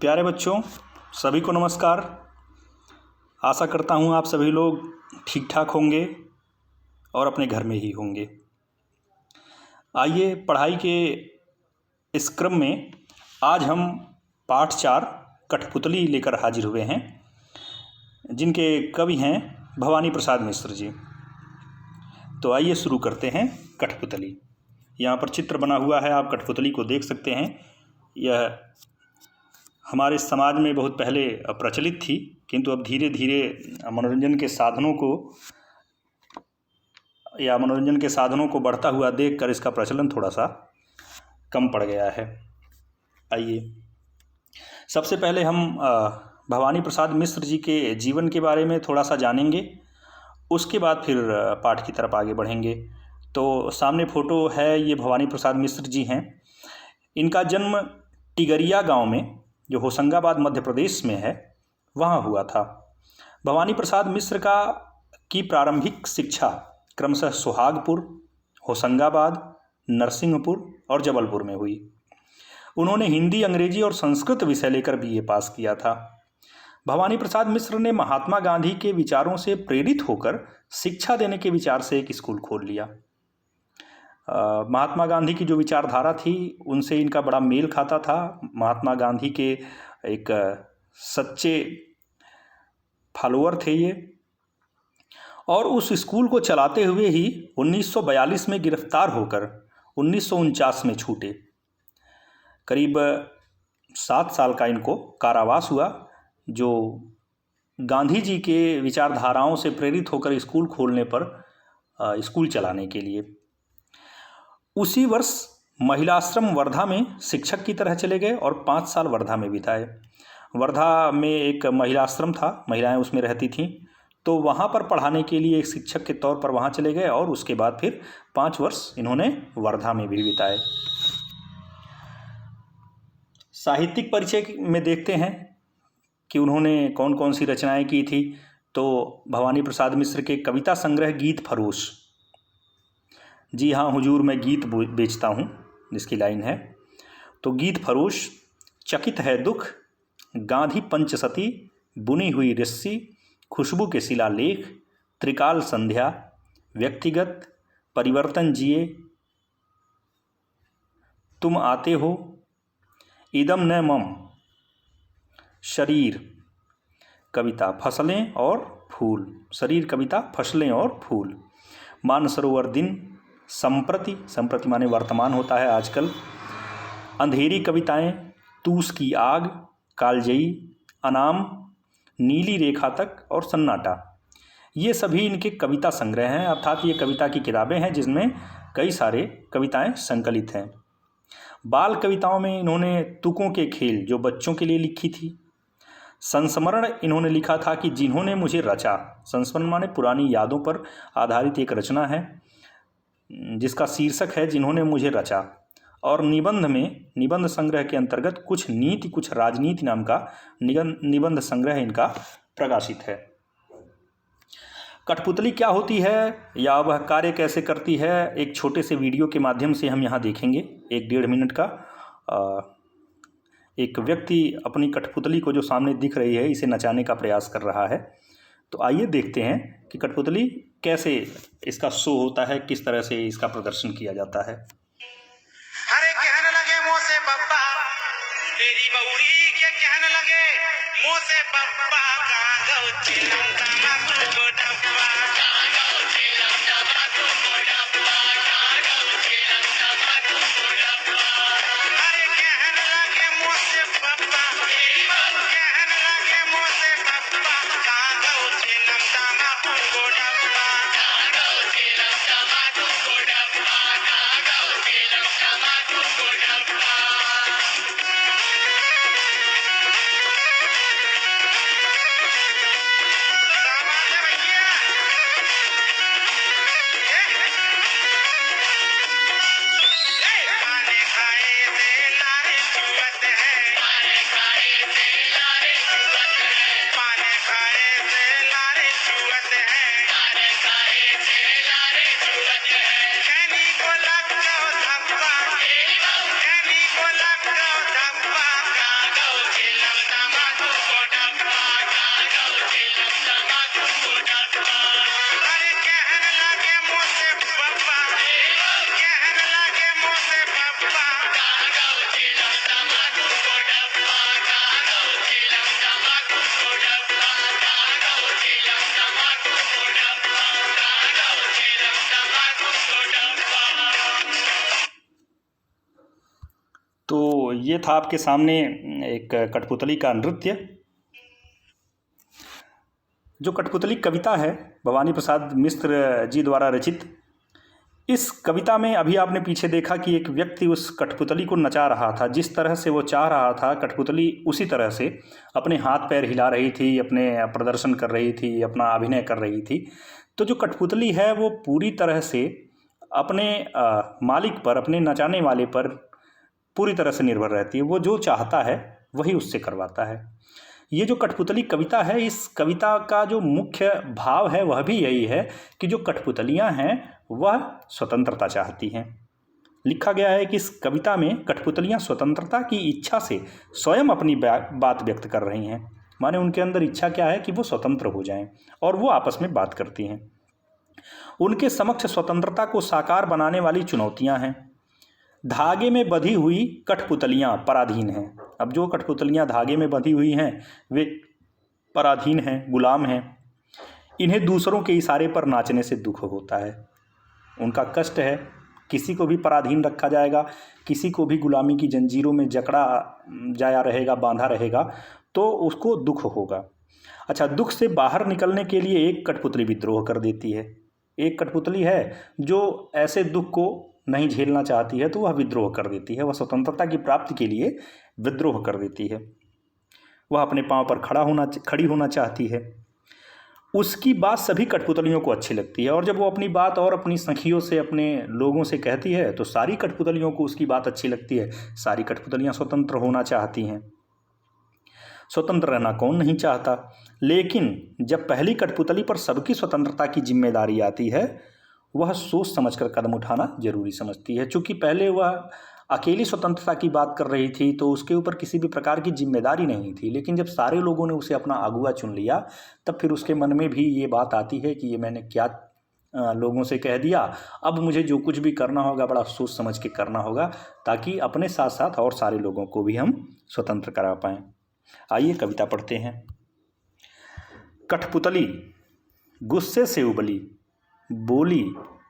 प्यारे बच्चों, सभी को नमस्कार। आशा करता हूँ आप सभी लोग ठीक ठाक होंगे और अपने घर में ही होंगे। आइए पढ़ाई के इस क्रम में आज हम पाठ 4 कठपुतली लेकर हाजिर हुए हैं, जिनके कवि हैं भवानी प्रसाद मिश्र जी। तो आइए शुरू करते हैं कठपुतली। यहाँ पर चित्र बना हुआ है, आप कठपुतली को देख सकते हैं। यह हमारे समाज में बहुत पहले प्रचलित थी, किंतु अब धीरे धीरे मनोरंजन के साधनों को बढ़ता हुआ देखकर इसका प्रचलन थोड़ा सा कम पड़ गया है। आइए सबसे पहले हम भवानी प्रसाद मिश्र जी के जीवन के बारे में थोड़ा सा जानेंगे, उसके बाद फिर पाठ की तरफ आगे बढ़ेंगे। तो सामने फोटो है, ये भवानी प्रसाद मिश्र जी हैं। इनका जन्म टिगरिया गांव में, जो होशंगाबाद मध्य प्रदेश में है, वहाँ हुआ था। भवानी प्रसाद मिश्र की प्रारंभिक शिक्षा क्रमशः सुहागपुर, होशंगाबाद, नरसिंहपुर और जबलपुर में हुई। उन्होंने हिंदी, अंग्रेजी और संस्कृत विषय लेकर बीए पास किया था। भवानी प्रसाद मिश्र ने महात्मा गांधी के विचारों से प्रेरित होकर शिक्षा देने के विचार से एक स्कूल खोल लिया। महात्मा गांधी की जो विचारधारा थी उनसे इनका बड़ा मेल खाता था। महात्मा गांधी के एक सच्चे फॉलोअर थे ये, और उस स्कूल को चलाते हुए ही 1942 में गिरफ्तार होकर 1949 में छूटे। करीब 7 साल का इनको कारावास हुआ, जो गांधी जी के विचारधाराओं से प्रेरित होकर स्कूल खोलने पर स्कूल चलाने के लिए। उसी वर्ष महिलाश्रम वर्धा में शिक्षक की तरह चले गए और 5 साल वर्धा में बिताए। वर्धा में एक महिलाश्रम था, महिलाएं उसमें रहती थीं, तो वहाँ पर पढ़ाने के लिए एक शिक्षक के तौर पर वहाँ चले गए और उसके बाद फिर 5 वर्ष इन्होंने वर्धा में भी बिताए। साहित्यिक परिचय में देखते हैं कि उन्होंने कौन कौन सी रचनाएं की थी। तो भवानी प्रसाद मिश्र के कविता संग्रह गीत फरोश, जी हाँ हुजूर मैं गीत बेचता हूँ, जिसकी लाइन है। तो गीत फरोश, चकित है दुख, गांधी पंचसती, बुनी हुई रस्सी, खुशबू के शिलालेख, त्रिकाल संध्या, व्यक्तिगत, परिवर्तन जिए, तुम आते हो, इदम न मम, शरीर कविता फसलें और फूल, शरीर कविता फसलें और फूल, मानसरोवर दिन, संप्रति माने वर्तमान होता है आजकल, अंधेरी कविताएं, तूस की आग, कालजयी, अनाम, नीली रेखा तक और सन्नाटा। ये सभी इनके कविता संग्रह हैं, अर्थात ये कविता की किताबें हैं जिसमें कई सारे कविताएं संकलित हैं। बाल कविताओं में इन्होंने तुकों के खेल, जो बच्चों के लिए लिखी थी। संस्मरण इन्होंने लिखा था कि जिन्होंने मुझे रचा। संस्मरण माने पुरानी यादों पर आधारित एक रचना है जिसका शीर्षक है जिन्होंने मुझे रचा। और निबंध में, निबंध संग्रह के अंतर्गत कुछ नीति कुछ राजनीति नाम का निबंध संग्रह इनका प्रकाशित है। कठपुतली क्या होती है या वह कार्य कैसे करती है, एक छोटे से वीडियो के माध्यम से हम यहाँ देखेंगे। 1-1.5 मिनट का एक व्यक्ति अपनी कठपुतली को, जो सामने दिख रही है, इसे नचाने का प्रयास कर रहा है। तो आइए देखते हैं कि कठपुतली कैसे इसका शो होता है, किस तरह से इसका प्रदर्शन किया जाता है। अरे कहने लगे मुँह से पप्पा, तेरी बउरी के कहने लगे मुँह से पप्पा, कागो चिलम तमाकू को डब्बा, कागो चिलम तमाकू को डब्बा, कागो चिलम तमाकू को डब्बा। अरे कहने लगे मुँह से पप्पा, तेरी बहू कहने लगे मुँह से पप्पा, कागो चिलम तमाकू को डब्बा, कागो चिलम तमाकू को डब्बा, कागो चिलम तमाकू को डब्बा। सामान है भैया, तो ये था आपके सामने एक कठपुतली का नृत्य। जो कठपुतली कविता है भवानी प्रसाद मिश्र जी द्वारा रचित। इस कविता में अभी आपने पीछे देखा कि एक व्यक्ति उस कठपुतली को नचा रहा था। जिस तरह से वो चाह रहा था, कठपुतली उसी तरह से अपने हाथ पैर हिला रही थी, अपने प्रदर्शन कर रही थी, अपना अभिनय कर रही थी। तो जो कठपुतली है वो पूरी तरह से अपने मालिक पर, अपने नचाने वाले पर पूरी तरह से निर्भर रहती है। वो जो चाहता है वही उससे करवाता है। ये जो कठपुतली कविता है, इस कविता का जो मुख्य भाव है वह भी यही है कि जो कठपुतलियाँ हैं वह स्वतंत्रता चाहती हैं। लिखा गया है कि इस कविता में कठपुतलियाँ स्वतंत्रता की इच्छा से स्वयं अपनी बात व्यक्त कर रही हैं। माने उनके अंदर इच्छा क्या है कि वो स्वतंत्र हो जाएं और वो आपस में बात करती हैं। उनके समक्ष स्वतंत्रता को साकार बनाने वाली चुनौतियाँ हैं। धागे में बंधी हुई कठपुतलियाँ पराधीन हैं। अब जो कठपुतलियाँ धागे में बंधी हुई हैं वे पराधीन हैं, गुलाम हैं। इन्हें दूसरों के इशारे पर नाचने से दुख होता है। उनका कष्ट है, किसी को भी पराधीन रखा जाएगा, किसी को भी गुलामी की जंजीरों में जकड़ा जाया रहेगा, बांधा रहेगा, तो उसको दुख होगा। अच्छा, दुख से बाहर निकलने के लिए एक कठपुतली विद्रोह कर देती है। एक कठपुतली है जो ऐसे दुख को नहीं झेलना चाहती है तो वह विद्रोह कर देती है। वह स्वतंत्रता की प्राप्ति के लिए विद्रोह कर देती है। वह अपने पांव पर खड़ी होना चाहती है। उसकी बात सभी कठपुतलियों को अच्छी लगती है और जब वो अपनी बात और अपनी सखियों से, अपने लोगों से कहती है तो सारी कठपुतलियों को उसकी बात अच्छी लगती है। सारी कठपुतलियाँ स्वतंत्र होना चाहती हैं। स्वतंत्र रहना कौन नहीं चाहता। लेकिन जब पहली कठपुतली पर सबकी स्वतंत्रता की जिम्मेदारी आती है, वह सोच समझकर कदम उठाना जरूरी समझती है। चूँकि पहले वह अकेली स्वतंत्रता की बात कर रही थी तो उसके ऊपर किसी भी प्रकार की जिम्मेदारी नहीं थी। लेकिन जब सारे लोगों ने उसे अपना अगुआ चुन लिया, तब फिर उसके मन में भी ये बात आती है कि ये मैंने क्या लोगों से कह दिया। अब मुझे जो कुछ भी करना होगा बड़ा सोच समझ के करना होगा, ताकि अपने साथ साथ और सारे लोगों को भी हम स्वतंत्र करा पाएँ। आइए कविता पढ़ते हैं। कठपुतली गुस्से से उबली, बोली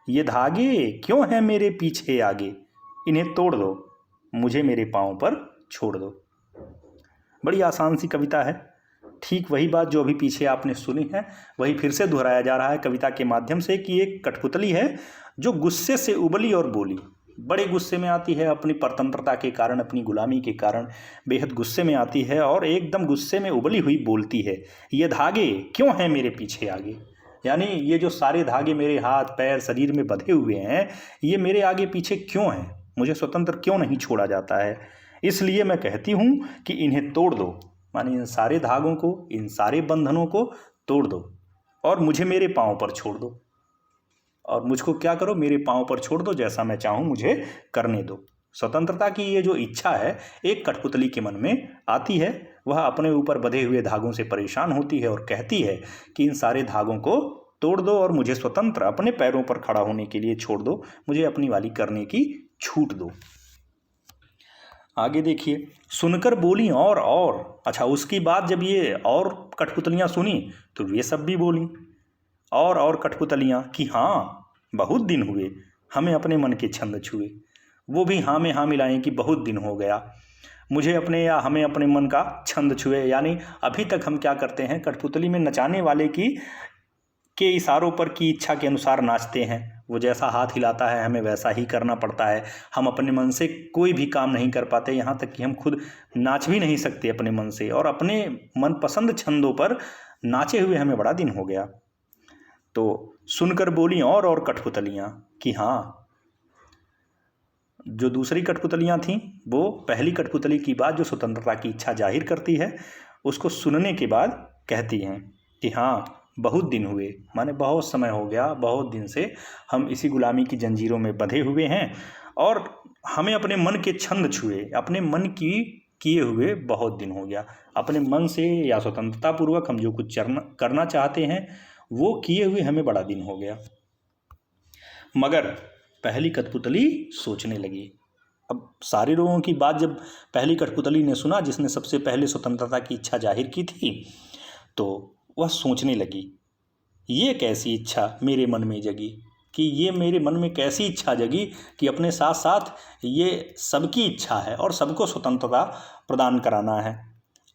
ये धागे क्यों हैं मेरे पीछे आगे, इन्हें तोड़ दो, मुझे मेरे पाँव पर छोड़ दो। बड़ी आसान सी कविता है। ठीक वही बात जो अभी पीछे आपने सुनी है वही फिर से दोहराया जा रहा है कविता के माध्यम से कि एक कठपुतली है जो गुस्से से उबली और बोली। बड़े गुस्से में आती है, अपनी परतंत्रता के कारण, अपनी गुलामी के कारण बेहद गुस्से में आती है और एकदम गुस्से में उबली हुई बोलती है, ये धागे क्यों हैं मेरे पीछे आगे। यानी ये जो सारे धागे मेरे हाथ पैर शरीर में बंधे हुए हैं, ये मेरे आगे पीछे क्यों हैं, मुझे स्वतंत्र क्यों नहीं छोड़ा जाता है। इसलिए मैं कहती हूँ कि इन्हें तोड़ दो, माने इन सारे धागों को, इन सारे बंधनों को तोड़ दो और मुझे मेरे पाँव पर छोड़ दो। और मुझको क्या करो, मेरे पाँव पर छोड़ दो, जैसा मैं चाहूँ मुझे करने दो। स्वतंत्रता की ये जो इच्छा है एक कठपुतली के मन में आती है। वह अपने ऊपर बंधे हुए धागों से परेशान होती है और कहती है कि इन सारे धागों को तोड़ दो और मुझे स्वतंत्र अपने पैरों पर खड़ा होने के लिए छोड़ दो, मुझे अपनी वाली करने की छूट दो। आगे देखिए, सुनकर बोली और। अच्छा, उसकी बात जब ये और कठपुतलियाँ सुनी तो ये सब भी बोली और कठपुतलियाँ कि हाँ बहुत दिन हुए हमें अपने मन के छंद छुए। वो भी हाँ में हाँ मिलाएं कि बहुत दिन हो गया मुझे अपने या हमें अपने मन का छंद छुए। यानी अभी तक हम क्या करते हैं, कठपुतली में नचाने वाले के इशारों पर की इच्छा के अनुसार नाचते हैं। वो जैसा हाथ हिलाता है हमें वैसा ही करना पड़ता है। हम अपने मन से कोई भी काम नहीं कर पाते, यहाँ तक कि हम खुद नाच भी नहीं सकते अपने मन से। और अपने मनपसंद छंदों पर नाचे हुए हमें बड़ा दिन हो गया। तो सुनकर बोली और कठपुतलियाँ कि हाँ। जो दूसरी कठपुतलियाँ थीं वो पहली कठपुतली की बात जो स्वतंत्रता की इच्छा जाहिर करती है उसको सुनने के बाद कहती हैं कि हाँ बहुत दिन हुए, माने बहुत समय हो गया, बहुत दिन से हम इसी गुलामी की जंजीरों में बंधे हुए हैं और हमें अपने मन के छंद छुए, अपने मन की किए हुए बहुत दिन हो गया। अपने मन से या स्वतंत्रता पूर्वक हम जो कुछ करना चाहते हैं वो किए हुए हमें बड़ा दिन हो गया। मगर पहली कठपुतली सोचने लगी। अब सारे लोगों की बात जब पहली कठपुतली ने सुना, जिसने सबसे पहले स्वतंत्रता की इच्छा जाहिर की थी, तो वह सोचने लगी ये कैसी इच्छा मेरे मन में जगी। कि ये मेरे मन में कैसी इच्छा जगी कि अपने साथ साथ ये सबकी इच्छा है और सबको स्वतंत्रता प्रदान कराना है,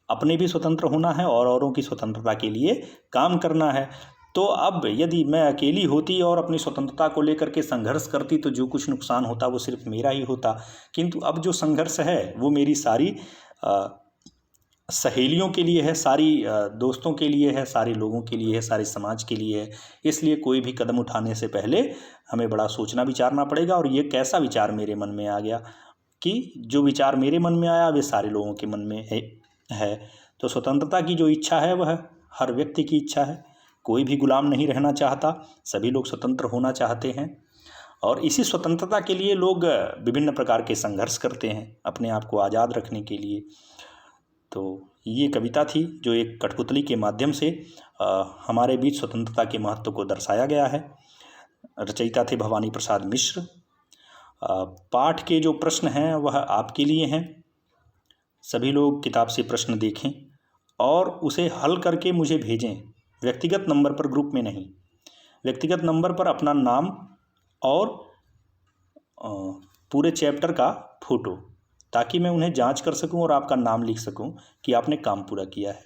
अपने भी स्वतंत्र होना है और औरों की स्वतंत्रता के लिए काम करना है। तो अब यदि मैं अकेली होती और अपनी स्वतंत्रता को लेकर के संघर्ष करती तो जो कुछ नुकसान होता वो सिर्फ मेरा ही होता, किंतु अब जो संघर्ष है वो मेरी सारी सहेलियों के लिए है, सारी दोस्तों के लिए है, सारे लोगों के लिए है, सारे समाज के लिए है। इसलिए कोई भी कदम उठाने से पहले हमें बड़ा सोचना विचारना पड़ेगा। और ये कैसा विचार मेरे मन में आ गया कि जो विचार मेरे मन में आया वे सारे लोगों के मन में है। तो स्वतंत्रता की जो इच्छा है वह हर व्यक्ति की इच्छा है, कोई भी गुलाम नहीं रहना चाहता, सभी लोग स्वतंत्र होना चाहते हैं। और इसी स्वतंत्रता के लिए लोग विभिन्न प्रकार के संघर्ष करते हैं अपने आप को आज़ाद रखने के लिए। तो ये कविता थी जो एक कठपुतली के माध्यम से हमारे बीच स्वतंत्रता के महत्व को दर्शाया गया है। रचयिता थे भवानी प्रसाद मिश्र। पाठ के जो प्रश्न हैं वह आपके लिए हैं। सभी लोग किताब से प्रश्न देखें और उसे हल करके मुझे भेजें, व्यक्तिगत नंबर पर, ग्रुप में नहीं। व्यक्तिगत नंबर पर अपना नाम और पूरे चैप्टर का फ़ोटो, ताकि मैं उन्हें जांच कर सकूं और आपका नाम लिख सकूं कि आपने काम पूरा किया है।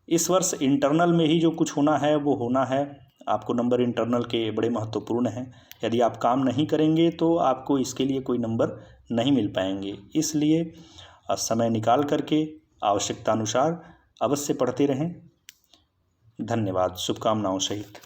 इस वर्ष इंटरनल में ही जो कुछ होना है वो होना है। आपको नंबर इंटरनल के बड़े महत्वपूर्ण हैं। यदि आप काम नहीं करेंगे तो आपको इसके लिए कोई नंबर नहीं मिल पाएंगे। इसलिए समय निकाल करके आवश्यकता अनुसार अवश्य पढ़ते रहें। धन्यवाद। शुभकामनाओं सहित।